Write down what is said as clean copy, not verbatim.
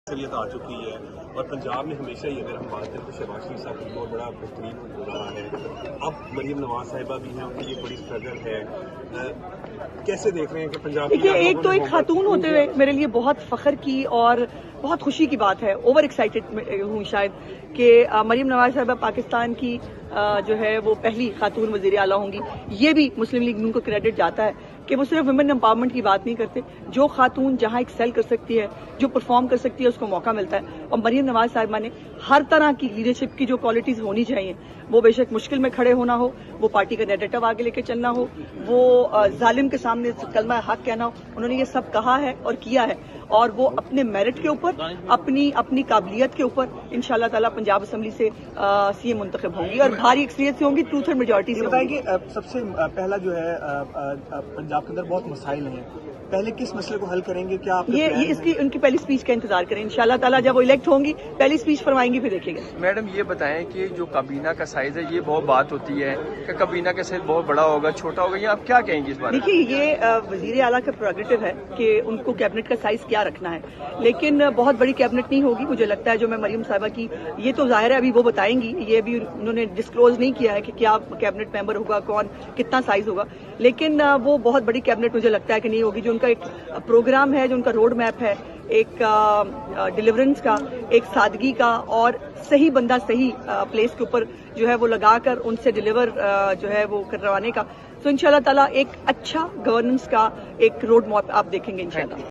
اکثریت آ چکی ہے اور پنجاب میں ہمیشہ ہی اگر ہم بات کریں تو شہباز شریف صاحب کی بہت بڑا بہترین ہو رہا ہے. اب مریم نواز صاحبہ بھی ہیں, ان کی یہ بڑی اسٹرگل ہے. کیسے دیکھ رہے ہیں کہ پنجاب دیکھیے, ایک تو ایک خاتون ہوتے ہوئے میرے لیے بہت فخر کی اور بہت خوشی کی بات ہے, اوور ایکسائٹیڈ ہوں شاید کہ مریم نواز صاحبہ پاکستان کی جو ہے وہ پہلی خاتون وزیر اعلیٰ ہوں گی. یہ بھی مسلم لیگ نون کو کریڈٹ جاتا ہے کہ وہ صرف ویمن امپاورمنٹ کی بات نہیں کرتے. جو خاتون جہاں ایکسل کر سکتی ہے, جو پرفارم کر سکتی ہے, اس کو موقع ملتا ہے. اور مریم نواز صاحبہ نے ہر طرح کی لیڈرشپ کی جو کوالٹیز ہونی چاہیے, وہ بے شک مشکل میں کھڑے ہونا ہو, وہ پارٹی کا نیریٹو آگے لے کے چلنا ہو, وہ ظالم کے سامنے کلمہ حق کہنا ہو, انہوں نے یہ سب کہا ہے اور کیا ہے. اور وہ اپنے میرٹ کے اوپر, اپنی قابلیت کے اوپر انشاءاللہ تعالیٰ پنجاب اسمبلی سے سی ایم منتخب ہوں گی اور بھاری اکثریت سے ہوں گی, 2/3 میجورٹی سے ہوں گی. سب سے پہلا جو ہے پنجاب کے اندر بہت مسائل ہیں, پہلے کس مسئلے کو حل کریں گے؟ کیا آپ یہ ان کی پہلی اسپیچ کا انتظار کریں. انشاءاللہ تعالیٰ جب وہ الیکٹ ہوں گی پہلی اسپیچ فرمائیں گی, پھر دیکھیں گے. میڈم یہ بتائیں کہ جو کابینہ کا سائز ہے, یہ بہت بات ہوتی ہے کہ کابینہ کا سائز بہت بڑا ہوگا, چھوٹا ہوگا, یہ آپ کیا کہیں گے اس بارے میں؟ دیکھیے, یہ وزیر اعلیٰ کا پروگریٹو ہے کہ ان کو کیبنٹ کا سائز کیا رکھنا ہے, لیکن بہت بڑی کیبنٹ نہیں ہوگی مجھے لگتا ہے. جو میں مریم صاحبہ کی, یہ تو ظاہر ہے ابھی وہ بتائیں گی, یہ بھی انہوں نے ڈسکلوز نہیں کیا ہے کہ کیا کیبنٹ ممبر ہوگا, کون کتنا سائز ہوگا, لیکن وہ بہت بڑی کیبنٹ مجھے لگتا ہے کہ نہیں ہوگی. جو ان کا ایک پروگرام ہے, جو ان کا روڈ میپ ہے, ایک ڈیلیورنس کا, ایک سادگی کا, اور صحیح بندہ صحیح پلیس کے اوپر جو ہے وہ لگا کر ان سے ڈیلیور جو ہے وہ کروانے کا. تو انشاءاللہ تعالیٰ ایک اچھا گورننس کا ایک روڈ میپ آپ دیکھیں گے انشاءاللہ.